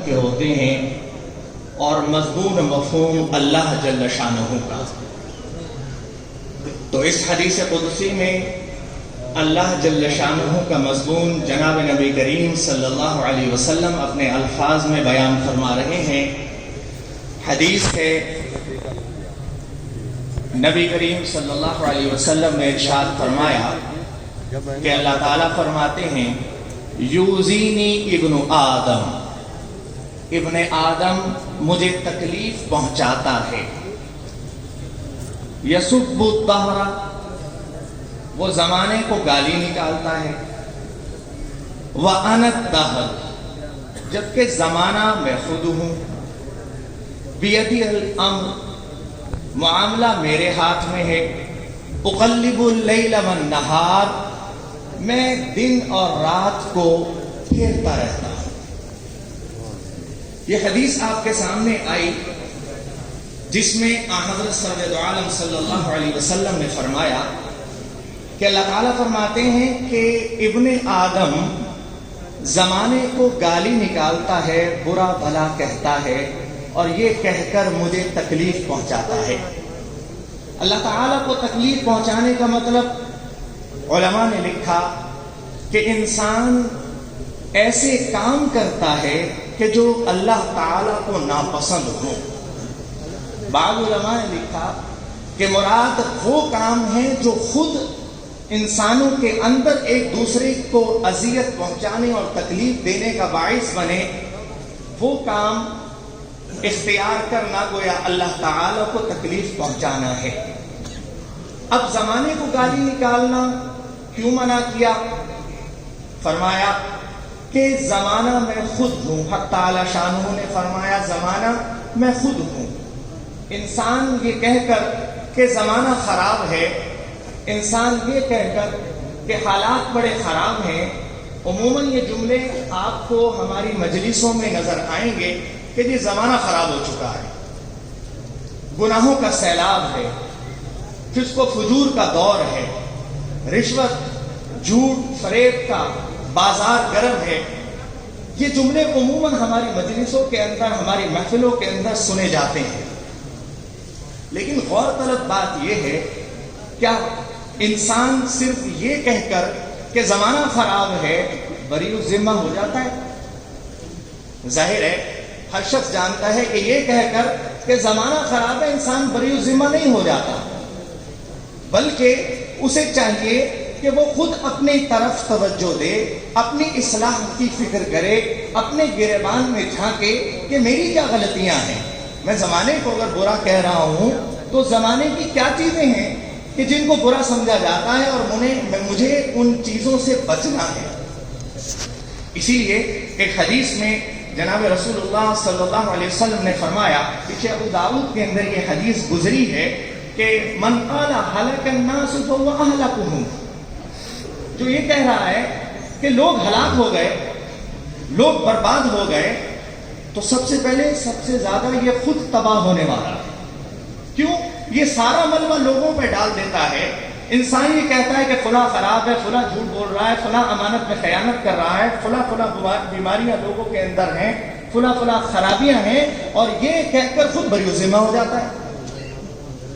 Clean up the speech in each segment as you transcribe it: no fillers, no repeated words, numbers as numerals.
کے ہوتے ہیں اور مضمون مفہوم اللہ جل شانہ کا۔ تو اس حدیث قدسی میں اللہ جل شانہ کا مضمون جناب نبی کریم صلی اللہ علیہ وسلم اپنے الفاظ میں بیان فرما رہے ہیں۔ حدیث ہے، نبی کریم صلی اللہ علیہ وسلم نے ارشاد فرمایا کہ اللہ تعالیٰ فرماتے ہیں یوزینی ابن آدم، ابن آدم مجھے تکلیف پہنچاتا ہے، یسب الدہر، وہ زمانے کو گالی نکالتا ہے، وَأَنَا الدَّهْرُ، جبکہ زمانہ میں خود ہوں، بِيَدِي الْأَمْرُ، معاملہ میرے ہاتھ میں ہے، اقلب اللیل والنہار، میں دن اور رات کو پھیرتا رہتا ہوں۔ یہ حدیث آپ کے سامنے آئی جس میں حضرت سید عالم صلی اللہ علیہ وسلم نے فرمایا کہ اللہ تعالیٰ فرماتے ہیں کہ ابن آدم زمانے کو گالی نکالتا ہے، برا بھلا کہتا ہے، اور یہ کہہ کر مجھے تکلیف پہنچاتا ہے۔ اللہ تعالیٰ کو تکلیف پہنچانے کا مطلب علماء نے لکھا کہ انسان ایسے کام کرتا ہے کہ جو اللہ تعالیٰ کو ناپسند ہو۔ بعض علماء نے لکھا کہ مراد وہ کام ہے جو خود انسانوں کے اندر ایک دوسرے کو اذیت پہنچانے اور تکلیف دینے کا باعث بنے، وہ کام اختیار کرنا گویا اللہ تعالیٰ کو تکلیف پہنچانا ہے۔ اب زمانے کو گالی نکالنا کیوں منع کیا؟ فرمایا کہ زمانہ میں خود ہوں، حق تعالی شانہ نے فرمایا زمانہ میں خود ہوں۔ انسان یہ کہہ کر کہ زمانہ خراب ہے، انسان یہ کہہ کر کہ حالات بڑے خراب ہیں، عموماً یہ جملے آپ کو ہماری مجلسوں میں نظر آئیں گے کہ یہ زمانہ خراب ہو چکا ہے، گناہوں کا سیلاب ہے، فسق و فجور کا دور ہے، رشوت جھوٹ فریب کا بازار گرم ہے۔ یہ جملے عموماً ہماری مجلسوں کے اندر، ہماری محفلوں کے اندر سنے جاتے ہیں، لیکن غور طلب بات یہ ہے کیا انسان صرف یہ کہہ کر کہ زمانہ خراب ہے بری الذمہ ہو جاتا ہے؟ ظاہر ہے ہر شخص جانتا ہے کہ یہ کہہ کر کہ زمانہ خراب ہے انسان بری الذمہ نہیں ہو جاتا، بلکہ اسے چاہیے کہ وہ خود اپنی طرف توجہ دے، اپنی اصلاح کی فکر کرے، اپنے گریبان میں جھانکے کہ میری کیا غلطیاں ہیں۔ میں زمانے کو اگر برا کہہ رہا ہوں تو زمانے کی کیا چیزیں ہیں کہ جن کو برا سمجھا جاتا ہے اور مجھے ان چیزوں سے بچنا ہے۔ اسی لیے ایک حدیث میں جناب رسول اللہ صلی اللہ علیہ وسلم نے فرمایا، پیچھے ابو داؤد کے اندر یہ حدیث گزری ہے کہ من قال ہلک الناس فهو اهلكهم، جو یہ کہہ رہا ہے کہ لوگ ہلاک ہو گئے، لوگ برباد ہو گئے، تو سب سے پہلے سب سے زیادہ یہ خود تباہ ہونے والا ہے۔ کیوں؟ یہ سارا ملبہ لوگوں پہ ڈال دیتا ہے۔ انسان یہ کہتا ہے کہ فلاں خراب ہے، فلاں جھوٹ بول رہا ہے، فلاں امانت میں خیانت کر رہا ہے، فلاں بیماریاں لوگوں کے اندر ہیں، فلاں خرابیاں ہیں، اور یہ کہہ کر خود بری الذمہ ہو جاتا ہے،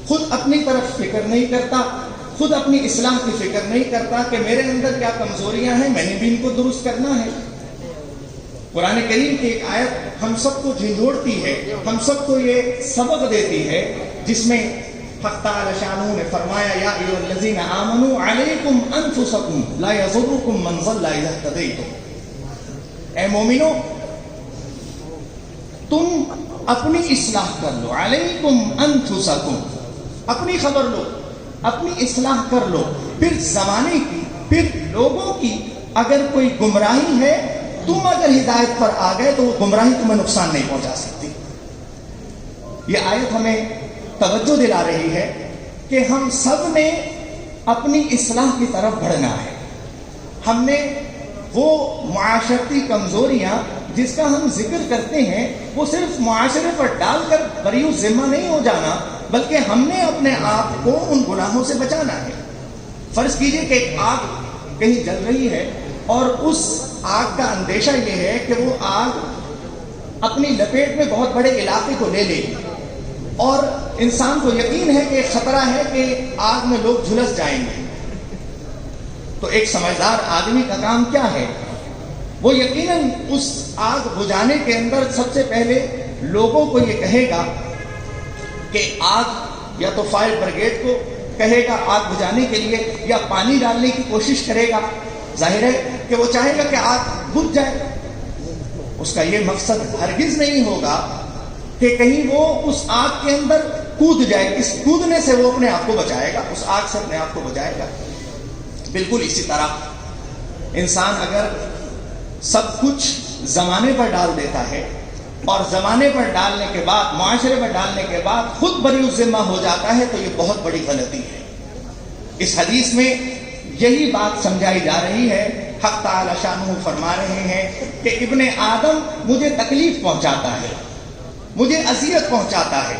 خود اپنی طرف فکر نہیں کرتا، خود اپنی اصلاح کی فکر نہیں کرتا کہ میرے اندر کیا کمزوریاں ہیں، میں نے بھی ان کو درست کرنا ہے۔ قرآن کریم کی ایک آیت ہم سب کو جھنجھوڑتی ہے، ہم سب کو یہ سبق دیتی ہے، جس میں حق تعالی شانہ نے فرمایا یا ایھا الذین آمنوا علیکم انفسکم لا یضرکم من ضل اذا اہتدیتم، اے مومنو تم اپنی اصلاح کر لو، علیکم انفسکم، اپنی خبر لو، اپنی اصلاح کر لو، پھر زمانے کی، پھر لوگوں کی اگر کوئی گمراہی ہے، تم اگر ہدایت پر آ گئے تو وہ گمراہی تمہیں نقصان نہیں پہنچا سکتی۔ یہ آیت ہمیں توجہ دلا رہی ہے کہ ہم سب نے اپنی اصلاح کی طرف بڑھنا ہے۔ ہم نے وہ معاشرتی کمزوریاں جس کا ہم ذکر کرتے ہیں وہ صرف معاشرے پر ڈال کر بری الذمہ نہیں ہو جانا، بلکہ ہم نے اپنے آپ کو ان گناہوں سے بچانا ہے۔ فرض کیجئے کہ ایک آگ کہیں جل رہی ہے اور اس آگ کا اندیشہ یہ ہے کہ وہ آگ اپنی لپیٹ میں بہت بڑے علاقے کو لے لے گی اور انسان کو یقین ہے کہ خطرہ ہے کہ آگ میں لوگ جھلس جائیں گے، تو ایک سمجھدار آدمی کا کام کیا ہے؟ وہ یقیناً اس آگ بجھانے کے اندر سب سے پہلے لوگوں کو یہ کہے گا کہ آگ، یا تو فائر بریگیڈ کو کہے گا آگ بجھانے کے لیے، یا پانی ڈالنے کی کوشش کرے گا۔ ظاہر ہے کہ وہ چاہے گا کہ آگ بجھ جائے، اس کا یہ مقصد ہرگز نہیں ہوگا کہ کہیں وہ اس آگ کے اندر کود جائے، اس کودنے سے وہ اپنے آپ کو بچائے گا، اس آگ سے اپنے آپ کو بچائے گا۔ بالکل اسی طرح انسان اگر سب کچھ زمانے پر ڈال دیتا ہے اور زمانے پر ڈالنے کے بعد، معاشرے پر ڈالنے کے بعد خود بری الذمہ ہو جاتا ہے، تو یہ بہت بڑی غلطی ہے۔ اس حدیث میں یہی بات سمجھائی جا رہی ہے۔ حق تعالی شانہ فرما رہے ہیں کہ ابن آدم مجھے تکلیف پہنچاتا ہے، مجھے اذیت پہنچاتا ہے،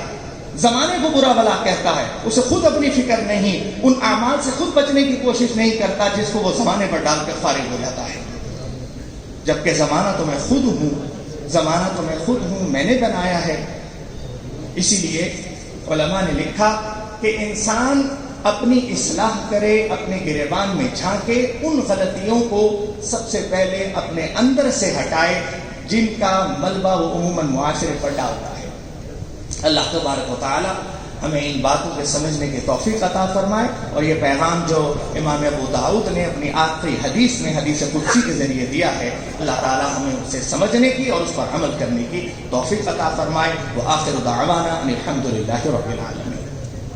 زمانے کو برا بھلا کہتا ہے، اسے خود اپنی فکر نہیں، ان اعمال سے خود بچنے کی کوشش نہیں کرتا جس کو وہ زمانے پر ڈال کر فارغ ہو جاتا ہے۔ جبکہ زمانہ تو میں خود ہوں، زمانہ تو میں خود ہوں، میں نے بنایا ہے۔ اسی لیے علماء نے لکھا کہ انسان اپنی اصلاح کرے، اپنے گریبان میں جھانکے، ان غلطیوں کو سب سے پہلے اپنے اندر سے ہٹائے جن کا ملبہ وہ عموماً معاشرے پر ڈالتا ہے۔ اللہ تبارک و تعالی ہمیں ان باتوں کے سمجھنے کی توفیق عطا فرمائے، اور یہ پیغام جو امام ابو داؤد نے اپنی آخری حدیث میں حدیث قدسی کے ذریعے دیا ہے، اللہ تعالی ہمیں اسے سمجھنے کی اور اس پر عمل کرنے کی توفیق عطا فرمائے۔ وآخر دعوانا ان الحمد للہ رب العالمین۔